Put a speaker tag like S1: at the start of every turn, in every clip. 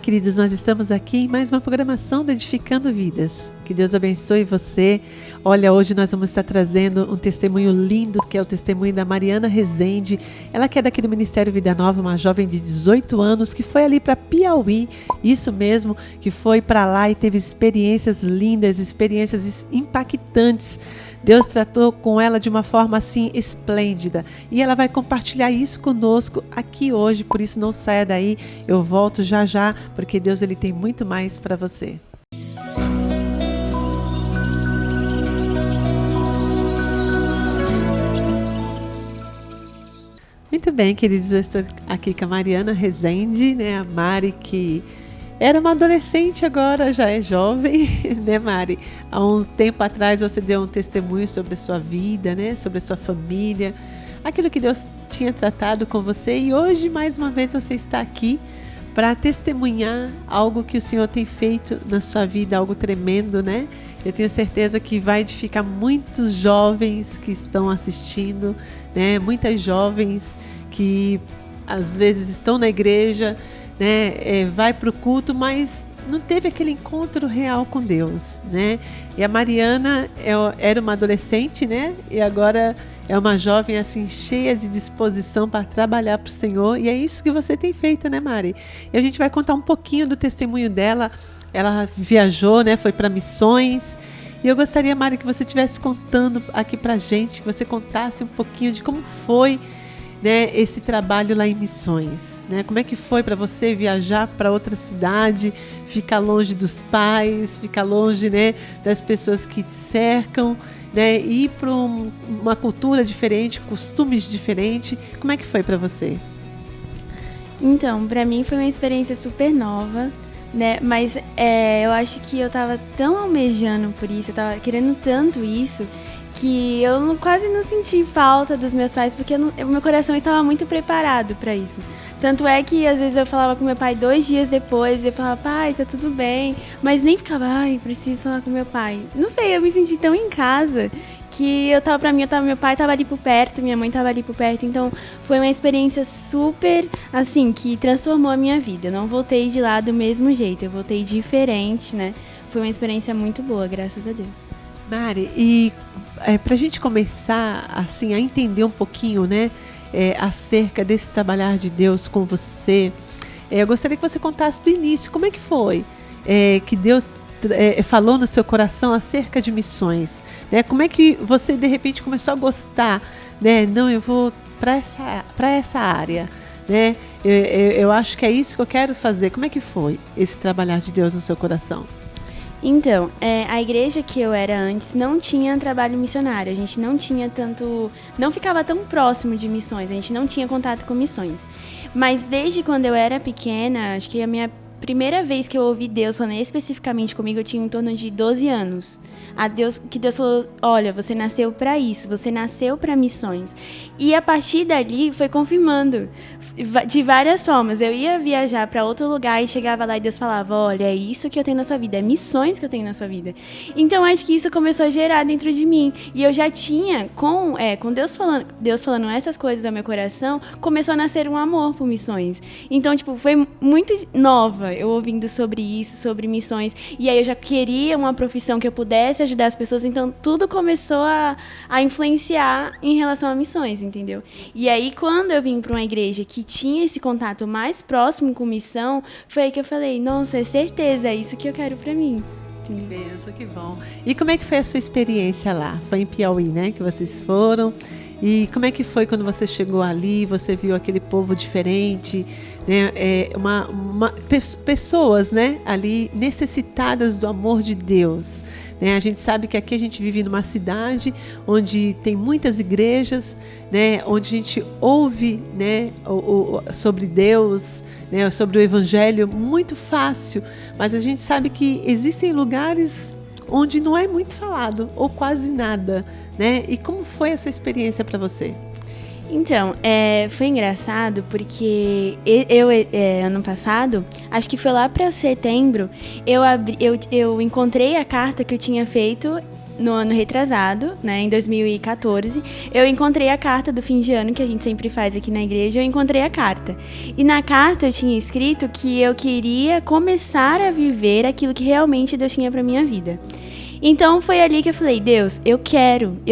S1: queridos, nós estamos aqui em mais uma programação do Edificando Vidas. Que Deus abençoe você. Olha, hoje nós vamos estar trazendo um testemunho lindo, que é o testemunho da Mariana Rezende. Ela que é daqui do Ministério Vida Nova, uma jovem de 18 anos, que foi ali para Piauí, isso mesmo, que foi para lá e teve experiências lindas, experiências impactantes. Deus tratou com ela de uma forma assim esplêndida e ela vai compartilhar isso conosco aqui hoje, por isso não saia daí, eu volto já já, porque Deus ele tem muito mais para você. Muito bem, queridos, eu estou aqui com a Mariana Rezende, né, a Mari que era uma adolescente, agora já é jovem, né, Mari? Há um tempo atrás você deu um testemunho sobre a sua vida, né? Sobre a sua família, aquilo que Deus tinha tratado com você. E hoje, mais uma vez, você está aqui para testemunhar algo que o Senhor tem feito na sua vida, algo tremendo, né? Eu tenho certeza que vai edificar muitos jovens que estão assistindo, né? Muitas jovens que às vezes estão na igreja, né, vai para o culto, mas não teve aquele encontro real com Deus, né? E a Mariana era uma adolescente, né? E agora é uma jovem assim cheia de disposição para trabalhar para o Senhor. E é isso que você tem feito, né, Mari? E a gente vai contar um pouquinho do testemunho dela. Ela viajou, né? Foi para missões. E eu gostaria, Mari, que você estivesse contando aqui para a gente, que você contasse um pouquinho de como foi, né, esse trabalho lá em Missões, né? Como é que foi para você viajar para outra cidade, ficar longe dos pais, ficar longe, né, das pessoas que te cercam, né, ir para uma cultura diferente, costumes diferentes? Como é que foi para você?
S2: Então, para mim foi uma experiência super nova, né? Mas eu acho que eu tava tão almejando por isso, eu tava querendo tanto isso, que eu quase não senti falta dos meus pais, porque o meu coração estava muito preparado para isso. Tanto é que às vezes eu falava com meu pai 2 dias depois, e eu falava, pai, tá tudo bem, mas nem ficava, ai, preciso falar com meu pai. Não sei, eu me senti tão em casa que meu pai estava ali por perto, minha mãe estava ali por perto, então foi uma experiência super, assim, que transformou a minha vida. Eu não voltei de lá do mesmo jeito, eu voltei diferente, né? Foi uma experiência muito boa, graças a Deus.
S1: Mari, e para a gente começar assim, a entender um pouquinho, né, acerca desse trabalhar de Deus com você, eu gostaria que você contasse do início, como é que foi que Deus falou no seu coração acerca de missões, né? Como é que você de repente começou a gostar, né? Não, eu vou para essa área, né? Eu acho que é isso que eu quero fazer. Como é que foi esse trabalhar de Deus no seu coração?
S2: Então, a igreja que eu era antes não tinha trabalho missionário, a gente não tinha não ficava tão próximo de missões, a gente não tinha contato com missões. Mas desde quando eu era pequena, acho que a minha primeira vez que eu ouvi Deus falando especificamente comigo, eu tinha em torno de 12 anos. Que Deus falou, olha, você nasceu para isso, você nasceu para missões. E a partir dali foi confirmando de várias formas. Eu ia viajar para outro lugar e chegava lá e Deus falava, olha, é isso que eu tenho na sua vida, é missões que eu tenho na sua vida. Então acho que isso começou a gerar dentro de mim. E eu já tinha, com Deus falando essas coisas ao meu coração, começou a nascer um amor por missões. Então, foi muito nova eu ouvindo sobre isso, sobre missões. E aí eu já queria uma profissão que eu pudesse ajudar as pessoas, então tudo começou a influenciar em relação a missões, entendeu? E aí quando eu vim para uma igreja que tinha esse contato mais próximo com missão, foi aí que eu falei, nossa, é certeza, é isso que eu quero para mim.
S1: Que benção, que bom. E como é que foi a sua experiência lá? Foi em Piauí, né, que vocês foram? E como é que foi quando você chegou ali, você viu aquele povo diferente, né? Pessoas, né, ali necessitadas do amor de Deus, né? A gente sabe que aqui a gente vive numa cidade onde tem muitas igrejas, né, onde a gente ouve, né, sobre Deus, né, sobre o Evangelho muito fácil, mas a gente sabe que existem lugares onde não é muito falado, ou quase nada, né? E como foi essa experiência para você?
S2: Então, foi engraçado porque ano passado, acho que foi lá para setembro, eu encontrei a carta que eu tinha feito no ano retrasado, né, em 2014, eu encontrei a carta do fim de ano, que a gente sempre faz aqui na igreja, eu encontrei a carta. E na carta eu tinha escrito que eu queria começar a viver aquilo que realmente Deus tinha para minha vida. Então foi ali que eu falei, Deus, eu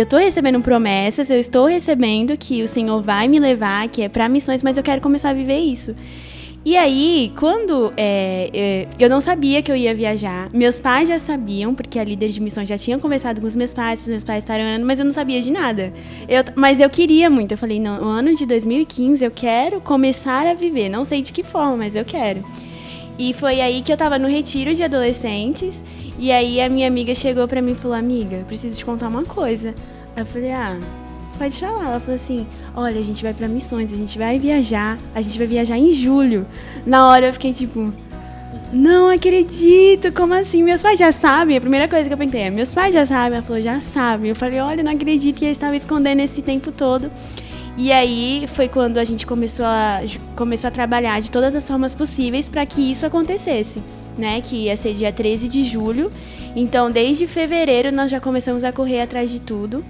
S2: tô recebendo promessas, eu estou recebendo que o Senhor vai me levar, que é para missões, mas eu quero começar a viver isso. E aí, quando eu não sabia que eu ia viajar, meus pais já sabiam, porque a líder de missões já tinha conversado com os meus pais estarem orando, mas eu não sabia de nada. Mas eu queria muito, eu falei, não, no ano de 2015 eu quero começar a viver, não sei de que forma, mas eu quero. E foi aí que eu tava no retiro de adolescentes, e aí a minha amiga chegou pra mim e falou, amiga, eu preciso te contar uma coisa. Aí eu falei, pode falar. Ela falou assim, olha, a gente vai pra missões, a gente vai viajar em julho. Na hora eu fiquei tipo, não acredito, como assim? Meus pais já sabem? A primeira coisa que eu pensei é, meus pais já sabem? Ela falou, já sabem. Eu falei, olha, não acredito que eles estavam escondendo esse tempo todo. E aí foi quando a gente começou a trabalhar de todas as formas possíveis para que isso acontecesse, né? Que ia ser dia 13 de julho. Então, desde fevereiro, nós já começamos a correr atrás de tudo.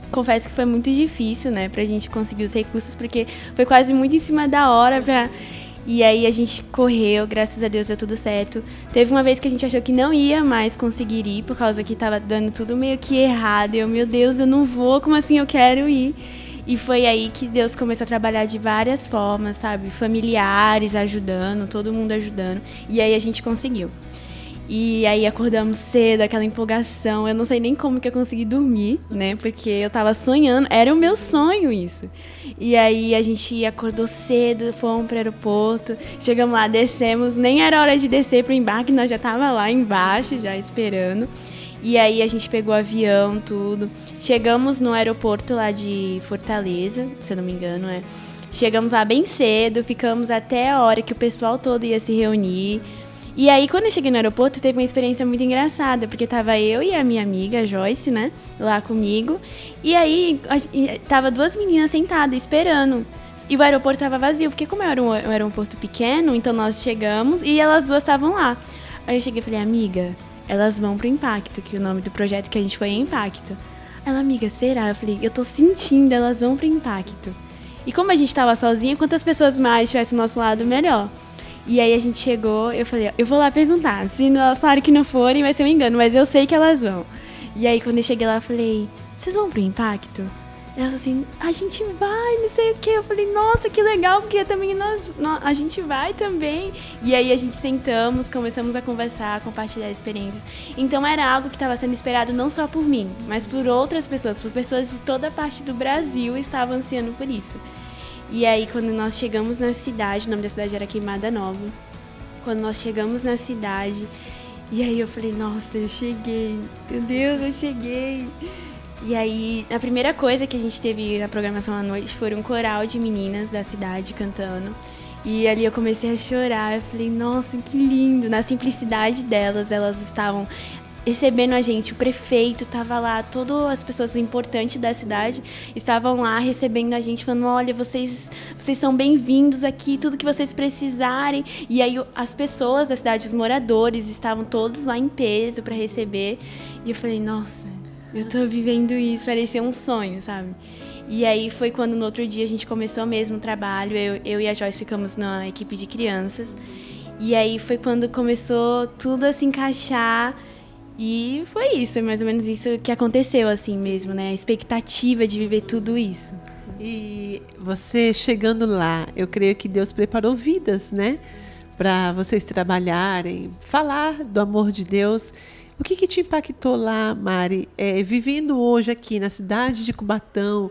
S2: Confesso que foi muito difícil, né, pra gente conseguir os recursos, porque foi quase muito em cima da hora pra... E aí a gente correu, graças a Deus deu tudo certo. Teve uma vez que a gente achou que não ia mais conseguir ir, por causa que tava dando tudo meio que errado. E eu, meu Deus, eu não vou, como assim eu quero ir? E foi aí que Deus começou a trabalhar de várias formas, sabe? Familiares ajudando, todo mundo ajudando. E aí a gente conseguiu. E aí acordamos cedo, aquela empolgação. Eu não sei nem como que eu consegui dormir, né? Porque eu tava sonhando, era o meu sonho isso. E aí a gente acordou cedo, fomos pro aeroporto, chegamos lá, descemos, nem era hora de descer pro embarque, nós já tava lá embaixo, já esperando. E aí a gente pegou o avião, tudo. Chegamos no aeroporto lá de Fortaleza, se eu não me engano, Chegamos lá bem cedo, ficamos até a hora que o pessoal todo ia se reunir. E aí, quando eu cheguei no aeroporto, teve uma experiência muito engraçada, porque tava eu e a minha amiga, Joyce, né, lá comigo. E aí, tava duas meninas sentadas, esperando. E o aeroporto tava vazio, porque como era um aeroporto pequeno, então nós chegamos e elas duas estavam lá. Aí eu cheguei e falei, amiga, elas vão pro Impacto, que o nome do projeto que a gente foi é Impacto. Ela, amiga, será? Eu falei, eu tô sentindo, elas vão pro Impacto. E como a gente tava sozinha, quantas pessoas mais tivessem do nosso lado, melhor. E aí a gente chegou, eu falei, eu vou lá perguntar. Se elas falarem que não forem, vai ser um engano, mas eu sei que elas vão. E aí quando eu cheguei lá, eu falei, vocês vão pro Impacto? Elas assim, a gente vai, não sei o quê. Eu falei, nossa, que legal, porque também a gente vai também. E aí a gente sentamos, começamos a conversar, compartilhar experiências. Então era algo que estava sendo esperado não só por mim, mas por outras pessoas, por pessoas de toda a parte do Brasil estavam ansiando por isso. E aí, quando nós chegamos na cidade, o nome da cidade era Queimada Nova. Quando nós chegamos na cidade, e aí eu falei, nossa, eu cheguei. Meu Deus, eu cheguei. E aí, a primeira coisa que a gente teve na programação à noite foi um coral de meninas da cidade cantando. E ali eu comecei a chorar. Eu falei, nossa, que lindo. Na simplicidade delas, elas estavam recebendo a gente, o prefeito estava lá, todas as pessoas importantes da cidade estavam lá recebendo a gente, falando, olha, vocês são bem-vindos aqui, tudo que vocês precisarem. E aí as pessoas da cidade, os moradores, estavam todos lá em peso para receber. E eu falei, nossa, eu tô vivendo isso, parecia um sonho, sabe? E aí foi quando no outro dia a gente começou mesmo o trabalho, eu e a Joyce ficamos na equipe de crianças. E aí foi quando começou tudo a se encaixar. E foi isso, é mais ou menos isso que aconteceu assim mesmo, né? A expectativa de viver tudo isso.
S1: E você chegando lá, eu creio que Deus preparou vidas, né? Para vocês trabalharem, falar do amor de Deus. O que te impactou lá, Mari? Vivendo hoje aqui na cidade de Cubatão,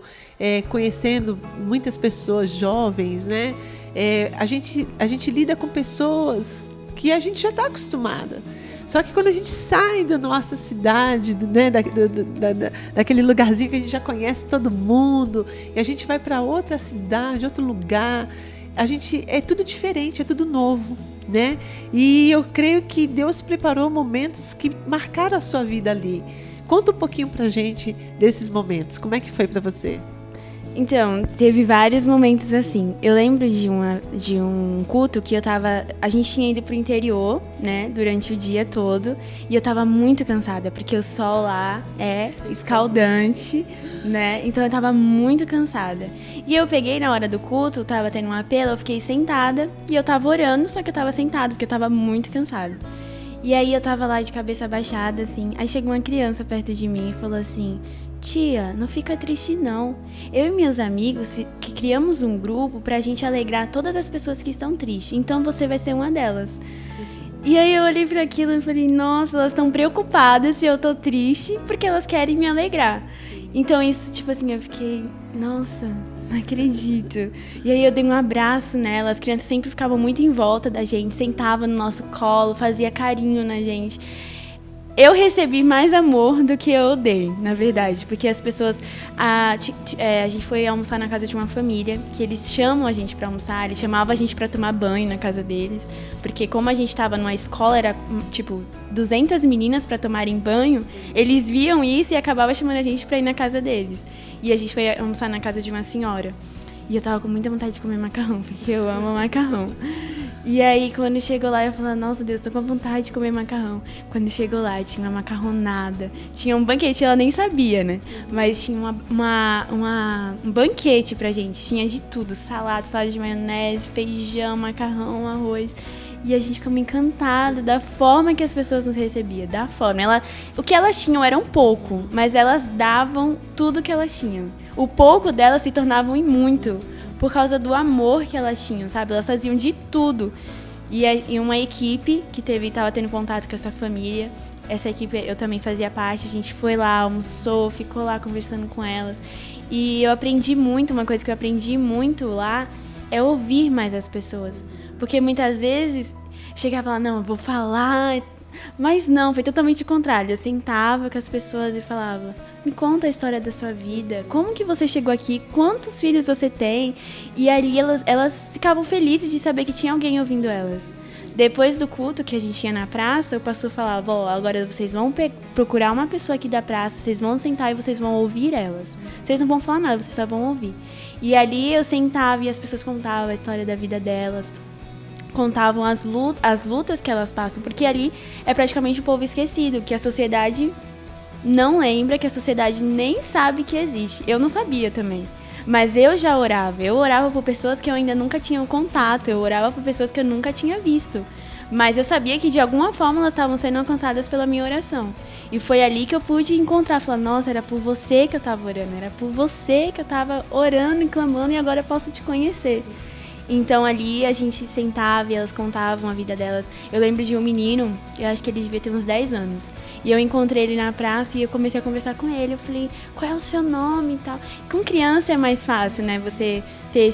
S1: conhecendo muitas pessoas jovens, né? A gente lida com pessoas que a gente já está acostumada. Só que quando a gente sai da nossa cidade, né, daquele lugarzinho que a gente já conhece todo mundo, e a gente vai para outra cidade, outro lugar, é tudo diferente, é tudo novo, né? E eu creio que Deus preparou momentos que marcaram a sua vida ali. Conta um pouquinho pra gente desses momentos. Como é que foi para você?
S2: Então, teve vários momentos assim. Eu lembro de um culto que a gente tinha ido pro interior, né, durante o dia todo, e eu tava muito cansada, porque o sol lá é escaldante, né, então eu tava muito cansada. E eu peguei na hora do culto, tava tendo um apelo, eu fiquei sentada, e eu tava orando, só que eu tava sentada, porque eu tava muito cansada. E aí eu tava lá de cabeça baixada, assim, aí chegou uma criança perto de mim e falou assim: tia, não fica triste não. Eu e meus amigos que criamos um grupo pra gente alegrar todas as pessoas que estão tristes. Então você vai ser uma delas. E aí eu olhei pra aquilo e falei, nossa, elas estão preocupadas se eu tô triste porque elas querem me alegrar. Então isso, tipo assim, eu fiquei, nossa, não acredito. E aí eu dei um abraço nela, as crianças sempre ficavam muito em volta da gente, sentavam no nosso colo, fazia carinho na gente. Eu recebi mais amor do que eu dei, na verdade, porque as pessoas... A gente foi almoçar na casa de uma família, que eles chamam a gente pra almoçar, eles chamavam a gente pra tomar banho na casa deles, porque como a gente tava numa escola, era tipo 200 meninas pra tomarem banho, eles viam isso e acabavam chamando a gente pra ir na casa deles. E a gente foi almoçar na casa de uma senhora. E eu tava com muita vontade de comer macarrão, porque eu amo macarrão. E aí, quando chegou lá, eu falei, nossa, Deus, tô com vontade de comer macarrão. Quando chegou lá, tinha uma macarronada, tinha um banquete, ela nem sabia, né? Mas tinha um banquete pra gente, tinha de tudo, salada de maionese, feijão, macarrão, arroz. E a gente ficou encantada da forma que as pessoas nos recebiam, da forma. O que elas tinham era um pouco, mas elas davam tudo que elas tinham. O pouco delas se tornavam em muito, por causa do amor que elas tinham, sabe? Elas faziam de tudo. E uma equipe que estava tendo contato com essa família, essa equipe eu também fazia parte, a gente foi lá, almoçou, ficou lá conversando com elas. E eu aprendi muito, uma coisa que eu aprendi muito lá é ouvir mais as pessoas. Porque muitas vezes chegava lá, não, eu vou falar, mas não, foi totalmente o contrário. Eu sentava com as pessoas e falava, me conta a história da sua vida, como que você chegou aqui, quantos filhos você tem? E ali elas ficavam felizes de saber que tinha alguém ouvindo elas. Depois do culto que a gente tinha na praça, o pastor falava, agora vocês vão procurar uma pessoa aqui da praça, vocês vão sentar e vocês vão ouvir elas. Vocês não vão falar nada, vocês só vão ouvir. E ali eu sentava e as pessoas contavam a história da vida delas, contavam as lutas que elas passam, porque ali é praticamente o povo esquecido, que a sociedade não lembra, que a sociedade nem sabe que existe. Eu não sabia também, mas eu orava por pessoas que eu ainda nunca tinha contato, eu orava por pessoas que eu nunca tinha visto, mas eu sabia que de alguma forma elas estavam sendo alcançadas pela minha oração. E foi ali que eu pude encontrar, falar, nossa, era por você que eu estava orando, era por você que eu estava orando e clamando, e agora eu posso te conhecer. Então ali a gente sentava e elas contavam a vida delas. Eu lembro de um menino, eu acho que ele devia ter uns 10 anos. E eu encontrei ele na praça e eu comecei a conversar com ele. Eu falei, qual é o seu nome e tal. Com criança é mais fácil, né? Você ter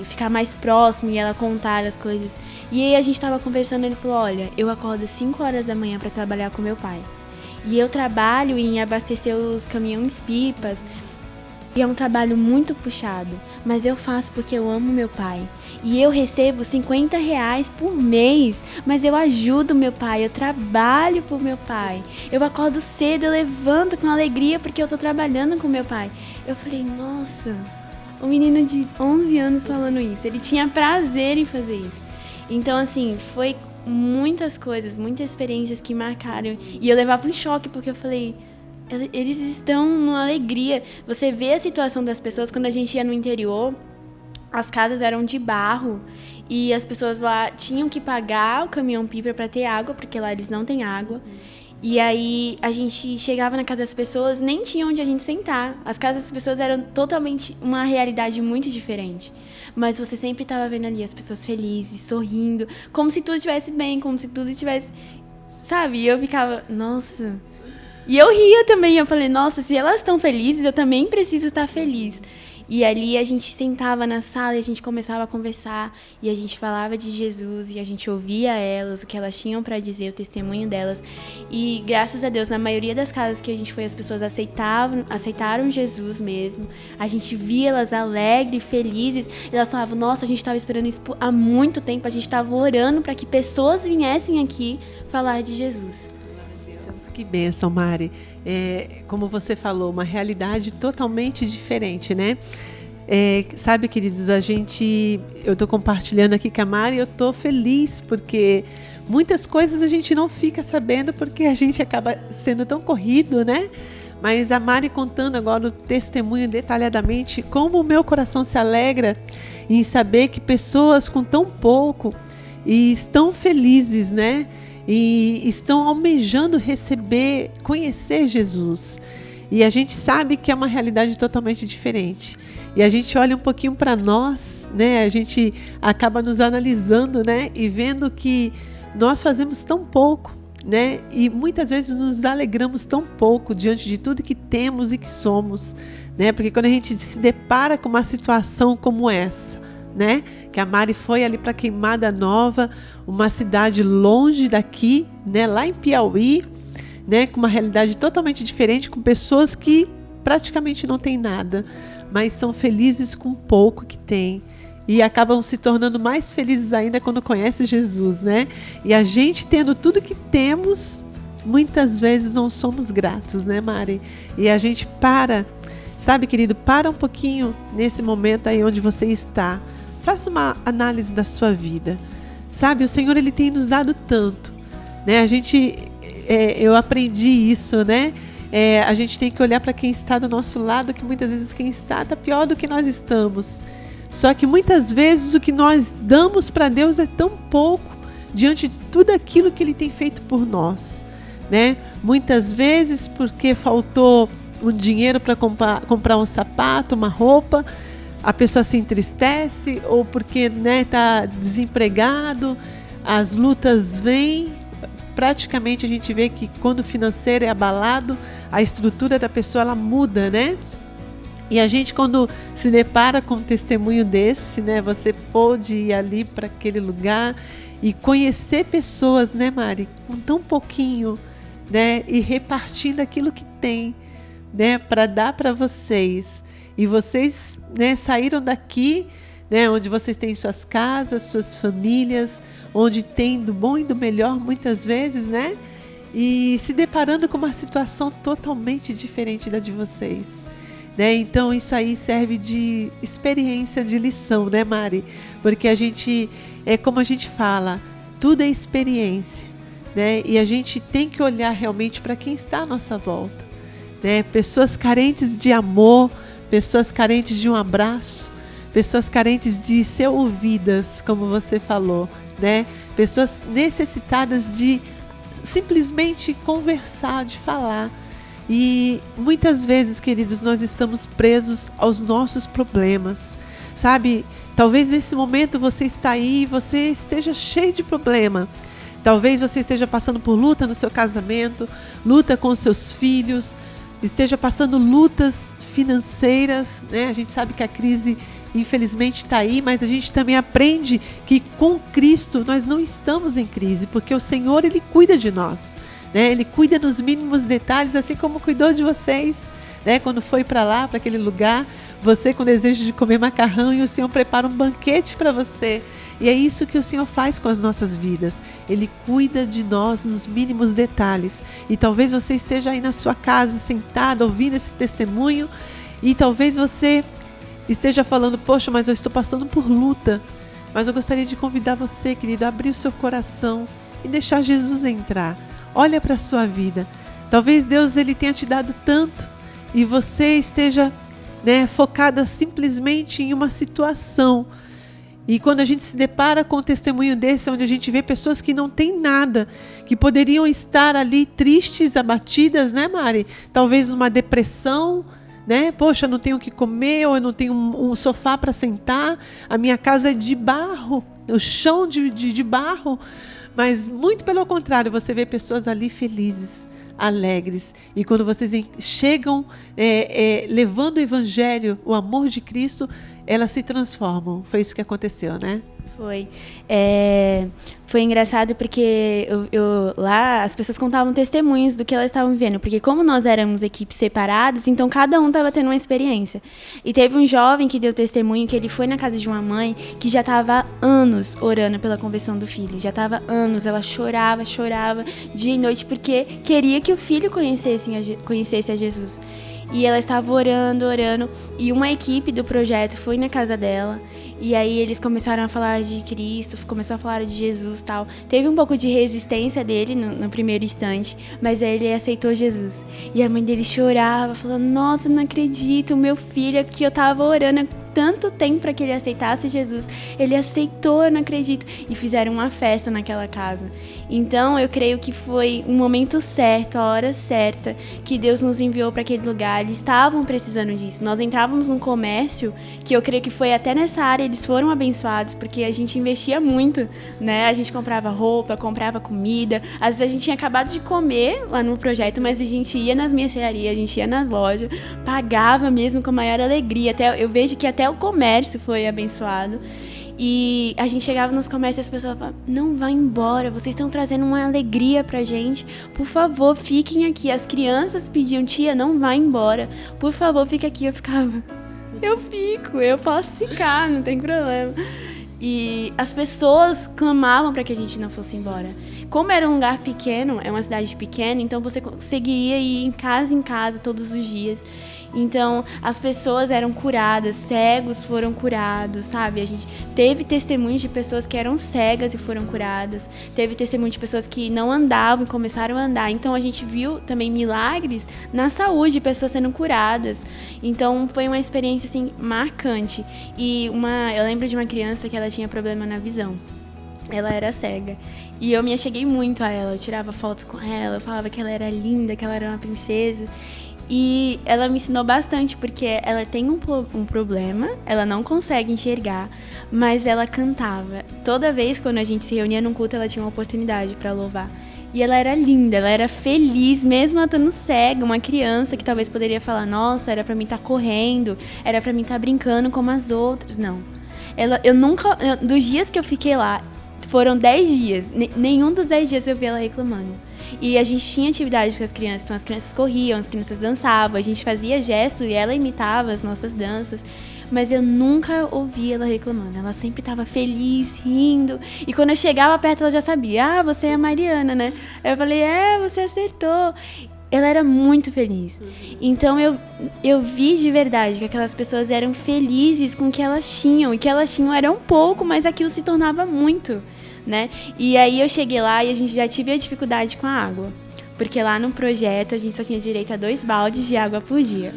S2: ficar mais próximo e ela contar as coisas. E aí a gente tava conversando e ele falou, olha, eu acordo às 5 horas da manhã para trabalhar com meu pai. E eu trabalho em abastecer os caminhões-pipas. E é um trabalho muito puxado, mas eu faço porque eu amo meu pai. E eu recebo R$50 por mês, mas eu ajudo meu pai, eu trabalho por meu pai. Eu acordo cedo, eu levanto com alegria porque eu tô trabalhando com meu pai. Eu falei, nossa, um menino de 11 anos falando isso, ele tinha prazer em fazer isso. Então, assim, foi muitas coisas, muitas experiências que marcaram. E eu levava um choque porque eu falei, eles estão numa alegria. Você vê a situação das pessoas. Quando a gente ia no interior, as casas eram de barro e as pessoas lá tinham que pagar o caminhão-pipa para ter água, porque lá eles não têm água. E aí a gente chegava na casa das pessoas, nem tinha onde a gente sentar. As casas das pessoas eram totalmente uma realidade muito diferente. Mas você sempre estava vendo ali as pessoas felizes, sorrindo, como se tudo estivesse bem, como se tudo estivesse... Sabe? E eu ficava, nossa... E eu ria também, eu falei, nossa, se elas estão felizes, eu também preciso estar feliz. E ali a gente sentava na sala e a gente começava a conversar e a gente falava de Jesus e a gente ouvia elas, o que elas tinham para dizer, o testemunho delas. E graças a Deus, na maioria das casas que a gente foi, as pessoas aceitaram Jesus mesmo. A gente via elas alegres, felizes. E elas falavam, nossa, a gente estava esperando isso há muito tempo, a gente estava orando para que pessoas viessem aqui falar de Jesus.
S1: Que bênção, Mari. Como você falou, uma realidade totalmente diferente, né? Sabe, queridos, eu estou compartilhando aqui com a Mari, eu estou feliz porque muitas coisas a gente não fica sabendo porque a gente acaba sendo tão corrido, né? Mas a Mari contando agora o testemunho detalhadamente, como o meu coração se alegra em saber que pessoas com tão pouco e estão felizes, né? E estão almejando conhecer Jesus. E a gente sabe que é uma realidade totalmente diferente. E a gente olha um pouquinho para nós, né? A gente acaba nos analisando, né? E vendo que nós fazemos tão pouco, né? E muitas vezes nos alegramos tão pouco diante de tudo que temos e que somos, né? Porque quando a gente se depara com uma situação como essa, né? Que a Mari foi ali para Queimada Nova, uma cidade longe daqui, né? Lá em Piauí, né? Com uma realidade totalmente diferente, com pessoas que praticamente não têm nada, mas são felizes com pouco que têm. E acabam se tornando mais felizes ainda quando conhecem Jesus, né? E a gente tendo tudo que temos, muitas vezes não somos gratos, né, Mari? E a gente sabe, querido, para um pouquinho nesse momento aí onde você está. Faça uma análise da sua vida. Sabe, o Senhor, Ele tem nos dado tanto, né? Eu aprendi isso, né? A gente tem que olhar para quem está do nosso lado, que muitas vezes quem está pior do que nós estamos. Só que muitas vezes o que nós damos para Deus é tão pouco diante de tudo aquilo que Ele tem feito por nós, né? Muitas vezes porque faltou um dinheiro para comprar um sapato, uma roupa, a pessoa se entristece, ou porque, né, está desempregado, as lutas vêm. Praticamente a gente vê que quando o financeiro é abalado, a estrutura da pessoa ela muda, né? E a gente, quando se depara com um testemunho desse, né? Você pôde ir ali para aquele lugar e conhecer pessoas, né, Mari? Com tão pouquinho, né? E repartindo aquilo que tem, né? Para dar para vocês. E vocês, né, saíram daqui, né? Onde vocês têm suas casas, suas famílias, onde tem do bom e do melhor muitas vezes, né? E se deparando com uma situação totalmente diferente da de vocês. Né? Então isso aí serve de experiência, de lição, né, Mari? Porque a gente, como a gente fala, tudo é experiência, né? E a gente tem que olhar realmente para quem está à nossa volta, né? Pessoas carentes de amor, pessoas carentes de um abraço, pessoas carentes de ser ouvidas, como você falou, né? Pessoas necessitadas de simplesmente conversar, de falar. E muitas vezes, queridos, nós estamos presos aos nossos problemas, sabe? Talvez nesse momento você está aí, você esteja cheio de problema. Talvez você esteja passando por luta no seu casamento, luta com os seus filhos, esteja passando lutas financeiras, né? A gente sabe que a crise, infelizmente, está aí, mas a gente também aprende que com Cristo nós não estamos em crise, porque o Senhor, Ele cuida de nós. Né? Ele cuida nos mínimos detalhes, assim como cuidou de vocês, né? Quando foi para lá, para aquele lugar, você com desejo de comer macarrão e o Senhor prepara um banquete para você. E é isso que o Senhor faz com as nossas vidas. Ele cuida de nós nos mínimos detalhes. E talvez você esteja aí na sua casa, sentado, ouvindo esse testemunho, e talvez você esteja falando, poxa, mas eu estou passando por luta. Mas eu gostaria de convidar você, querido, a abrir o seu coração e deixar Jesus entrar. Olha para a sua vida. Talvez Deus Ele tenha te dado tanto e você esteja, né, focada simplesmente em uma situação. E quando a gente se depara com um testemunho desse, onde a gente vê pessoas que não têm nada, que poderiam estar ali tristes, abatidas, né, Mari? Talvez numa depressão, né? Poxa, eu não tenho o que comer, ou eu não tenho um sofá para sentar, a minha casa é de barro, o chão de barro. Mas muito pelo contrário, você vê pessoas ali felizes, alegres. E quando vocês chegam levando o Evangelho, o amor de Cristo, elas se transformam. Foi isso que aconteceu, né?
S2: Foi. Foi engraçado porque lá as pessoas contavam testemunhos do que elas estavam vivendo. Porque como nós éramos equipes separadas, então cada um estava tendo uma experiência. E teve um jovem que deu testemunho que ele foi na casa de uma mãe que já estava há anos orando pela conversão do filho. Já estava há anos. Ela chorava dia e noite porque queria que o filho conhecesse a Jesus. E ela estava orando, e uma equipe do projeto foi na casa dela, e aí eles começaram a falar de Cristo, começaram a falar de Jesus e tal. Teve um pouco de resistência dele no primeiro instante, mas aí ele aceitou Jesus. E a mãe dele chorava, falando, nossa, não acredito, meu filho aqui, eu tava orando tanto tempo para que ele aceitasse Jesus, ele aceitou, eu não acredito, e fizeram uma festa naquela casa. Então eu creio que foi um momento certo, a hora certa, que Deus nos enviou para aquele lugar. Eles estavam precisando disso. Nós entrávamos num comércio, que eu creio que foi até nessa área, eles foram abençoados, porque a gente investia muito, né? A gente comprava roupa, comprava comida, às vezes a gente tinha acabado de comer lá no projeto, mas a gente ia nas mercearias, a gente ia nas lojas, pagava mesmo com a maior alegria. Eu vejo que até o comércio foi abençoado. E a gente chegava nos comércios e as pessoas falavam, não vai embora, vocês estão trazendo uma alegria pra gente, por favor, fiquem aqui. As crianças pediam, tia, não vai embora, por favor, fica aqui. Eu ficava, eu posso ficar, não tem problema. E as pessoas clamavam para que a gente não fosse embora. Como era um lugar pequeno, é uma cidade pequena, então você conseguia ir em casa todos os dias. Então, as pessoas eram curadas, cegos foram curados, sabe? A gente teve testemunhos de pessoas que eram cegas e foram curadas. Teve testemunho de pessoas que não andavam e começaram a andar. Então, a gente viu também milagres na saúde, pessoas sendo curadas. Então, foi uma experiência, assim, marcante. E eu lembro de uma criança que ela tinha problema na visão. Ela era cega. E eu me acheguei muito a ela. Eu tirava foto com ela, eu falava que ela era linda, que ela era uma princesa. E ela me ensinou bastante, porque ela tem um problema, ela não consegue enxergar, mas ela cantava. Toda vez quando a gente se reunia num culto, ela tinha uma oportunidade para louvar. E ela era linda, ela era feliz, mesmo ela estando cega, uma criança que talvez poderia falar, nossa, era pra mim estar correndo, era pra mim estar brincando como as outras. Não. Dos dias que eu fiquei lá, foram 10 dias, nenhum dos 10 dias eu vi ela reclamando. E a gente tinha atividades com as crianças, então as crianças corriam, as crianças dançavam, a gente fazia gestos e ela imitava as nossas danças. Mas eu nunca ouvi ela reclamando, ela sempre estava feliz, rindo. E quando eu chegava perto, ela já sabia, você é a Mariana, né? Eu falei, você acertou. Ela era muito feliz. Então eu vi de verdade que aquelas pessoas eram felizes com o que elas tinham. E o que elas tinham era um pouco, mas aquilo se tornava muito, né? E aí eu cheguei lá e a gente já tive a dificuldade com a água. Porque lá no projeto a gente só tinha direito a 2 baldes de água por dia.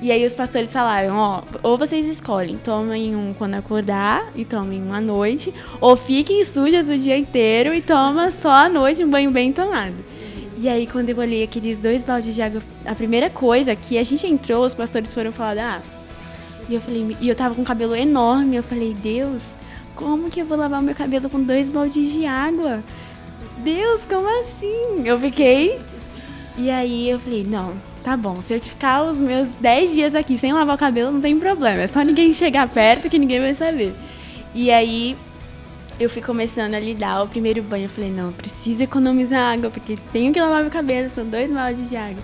S2: E aí os pastores falaram, ou vocês escolhem, tomem um quando acordar e tomem um à noite, ou fiquem sujas o dia inteiro e toma só à noite um banho bem tomado. E aí, quando eu olhei aqueles 2 baldes de água, a primeira coisa que a gente entrou, os pastores foram falar, e eu falei, e eu tava com o cabelo enorme, eu falei, Deus, como que eu vou lavar o meu cabelo com 2 baldes de água? Deus, como assim? Eu fiquei, e aí eu falei, não, tá bom, se eu ficar os meus 10 dias aqui sem lavar o cabelo, não tem problema, é só ninguém chegar perto que ninguém vai saber. E aí eu fui começando a lidar o primeiro banho. Eu falei, não, preciso economizar água, porque tenho que lavar meu cabelo, são 2 baldes de água.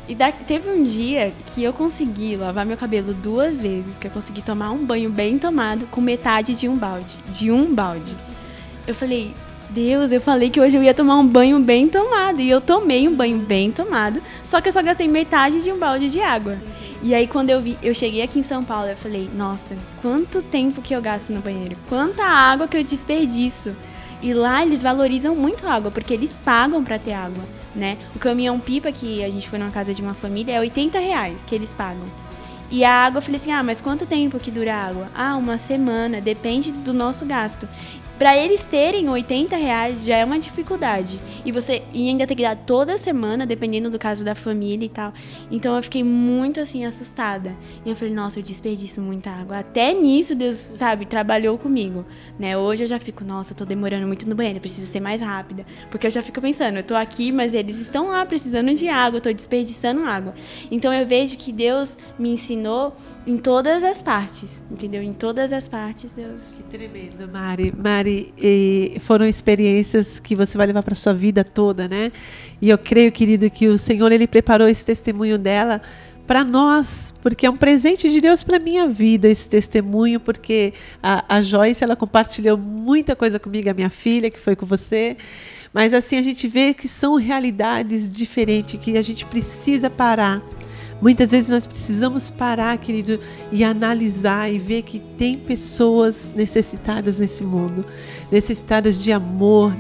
S2: E teve um dia que eu consegui lavar meu cabelo 2 vezes, que eu consegui tomar um banho bem tomado com metade de um balde. Eu falei, Deus, eu falei que hoje eu ia tomar um banho bem tomado. E eu tomei um banho bem tomado, só que eu só gastei metade de um balde de água. E aí, quando eu cheguei aqui em São Paulo, eu falei, nossa, quanto tempo que eu gasto no banheiro, quanta água que eu desperdiço. E lá eles valorizam muito a água, porque eles pagam pra ter água, né? O caminhão-pipa, que a gente foi numa casa de uma família, é R$80 que eles pagam. E a água, eu falei assim, mas quanto tempo que dura a água? 1 semana, depende do nosso gasto. Para eles terem R$ 80 já é uma dificuldade. E ainda tem que dar toda semana, dependendo do caso da família e tal. Então eu fiquei muito assim, assustada. E eu falei, nossa, eu desperdiço muita água. Até nisso Deus, sabe, trabalhou comigo. Né? Hoje eu já fico, nossa, eu tô demorando muito no banheiro, eu preciso ser mais rápida. Porque eu já fico pensando, eu tô aqui, mas eles estão lá precisando de água, eu tô desperdiçando água. Então eu vejo que Deus me ensinou em todas as partes, entendeu? Em todas as partes, Deus...
S1: Que tremendo, Mari. Mari, foram experiências que você vai levar para sua vida toda, né? E eu creio, querido, que o Senhor, Ele preparou esse testemunho dela para nós, porque é um presente de Deus para minha vida, esse testemunho, porque a Joyce, ela compartilhou muita coisa comigo, a minha filha, que foi com você, mas assim, a gente vê que são realidades diferentes, que a gente precisa parar. Muitas vezes nós precisamos parar, querido, e analisar e ver que tem pessoas necessitadas nesse mundo, necessitadas de amor,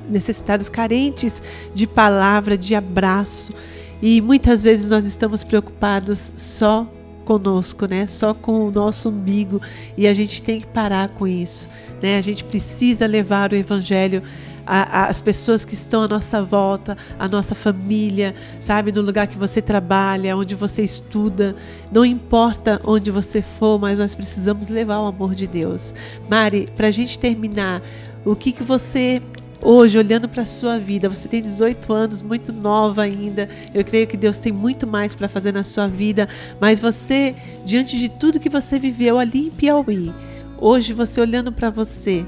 S1: necessitadas carentes de palavra, de abraço. E muitas vezes nós estamos preocupados só conosco, né? Só com o nosso umbigo, e a gente tem que parar com isso, né? A gente precisa levar o evangelho as pessoas que estão à nossa volta, a nossa família, sabe, no lugar que você trabalha, onde você estuda, não importa onde você for, mas nós precisamos levar o amor de Deus. Mari, para a gente terminar, o que você, hoje, olhando para a sua vida, você tem 18 anos, muito nova ainda, eu creio que Deus tem muito mais para fazer na sua vida, mas você, diante de tudo que você viveu ali em Piauí, hoje você olhando para você,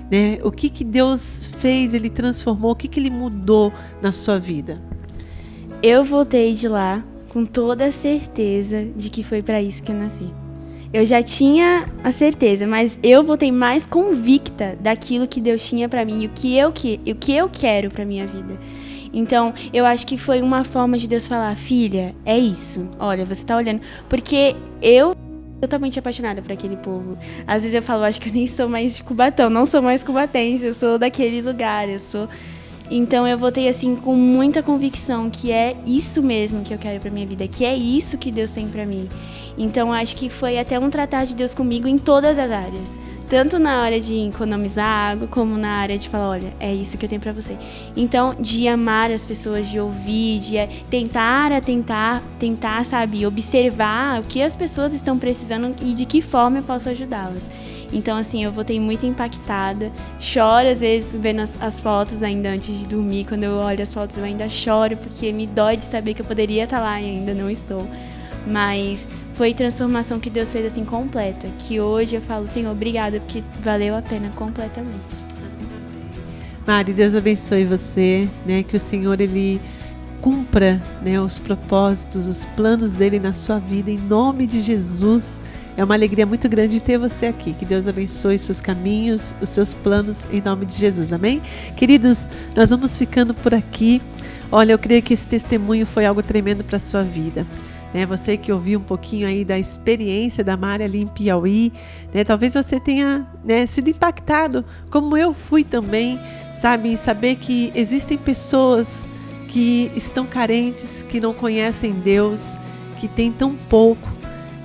S1: né? O que Deus fez, Ele transformou, o que Ele mudou na sua vida?
S2: Eu voltei de lá com toda a certeza de que foi para isso que eu nasci. Eu já tinha a certeza, mas eu voltei mais convicta daquilo que Deus tinha para mim e o que eu quero para minha vida. Então, eu acho que foi uma forma de Deus falar, filha, é isso. Olha, você tá olhando. Porque eu totalmente apaixonada por aquele povo. Às vezes eu falo, acho que eu nem sou mais de Cubatão, não sou mais cubatense, eu sou daquele lugar, Então eu voltei assim com muita convicção que é isso mesmo que eu quero pra minha vida, que é isso que Deus tem pra mim. Então acho que foi até um tratar de Deus comigo em todas as áreas. Tanto na área de economizar água, como na área de falar, olha, é isso que eu tenho pra você. Então, de amar as pessoas, de ouvir, de tentar, sabe, observar o que as pessoas estão precisando e de que forma eu posso ajudá-las. Então, assim, eu voltei muito impactada. Choro, às vezes, vendo as fotos ainda antes de dormir. Quando eu olho as fotos, eu ainda choro, porque me dói de saber que eu poderia estar lá e ainda não estou. Mas foi transformação que Deus fez assim completa, que hoje eu falo, Senhor, obrigada, porque valeu a pena completamente.
S1: Mari, Deus abençoe você, né? Que o Senhor, Ele cumpra, né, os propósitos, os planos dele na sua vida, em nome de Jesus. É uma alegria muito grande ter você aqui. Que Deus abençoe seus caminhos, os seus planos, em nome de Jesus. Amém? Queridos, nós vamos ficando por aqui. Olha, eu creio que esse testemunho foi algo tremendo para a sua vida. Né, você que ouviu um pouquinho aí da experiência da Mari ali em Piauí, né, talvez você tenha, né, sido impactado, como eu fui também, sabe, em saber que existem pessoas que estão carentes, que não conhecem Deus, que têm tão pouco,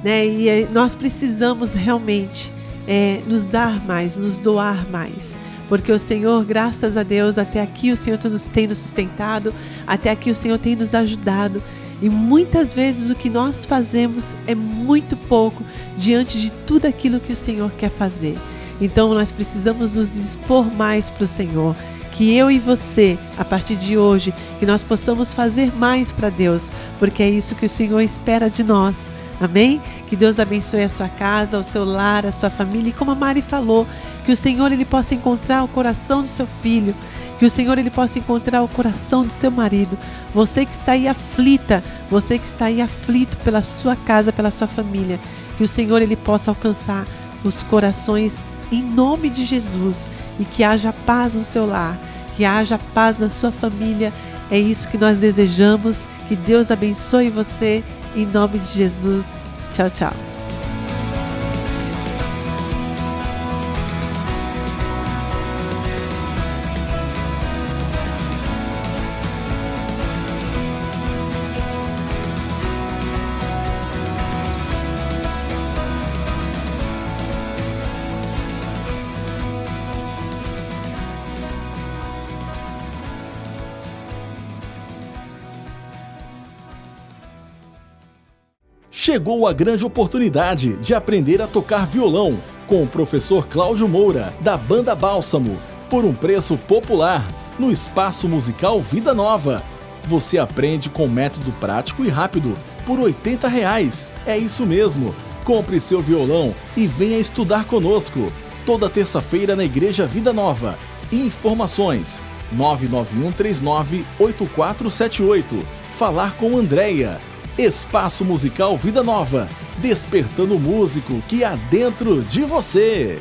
S1: né, e nós precisamos realmente nos dar mais, nos doar mais. Porque o Senhor, graças a Deus, até aqui o Senhor tem nos sustentado, até aqui o Senhor tem nos ajudado. E muitas vezes o que nós fazemos é muito pouco diante de tudo aquilo que o Senhor quer fazer. Então nós precisamos nos dispor mais para o Senhor. Que eu e você, a partir de hoje, que nós possamos fazer mais para Deus, porque é isso que o Senhor espera de nós. Amém? Que Deus abençoe a sua casa, o seu lar, a sua família. E como a Mari falou, que o Senhor, Ele possa encontrar o coração do seu filho, que o Senhor, Ele possa encontrar o coração do seu marido. Você que está aí aflita, você que está aí aflito pela sua casa, pela sua família, que o Senhor, Ele possa alcançar os corações em nome de Jesus, e que haja paz no seu lar, que haja paz na sua família. É isso que nós desejamos. Que Deus abençoe você em nome de Jesus. Tchau, tchau.
S3: Chegou a grande oportunidade de aprender a tocar violão com o professor Cláudio Moura, da Banda Bálsamo, por um preço popular, no Espaço Musical Vida Nova. Você aprende com método prático e rápido, por R$ 80. É isso mesmo! Compre seu violão e venha estudar conosco. Toda terça-feira na Igreja Vida Nova. Informações: 991398478. Falar com Andréia. Espaço Musical Vida Nova, despertando o músico que há dentro de você.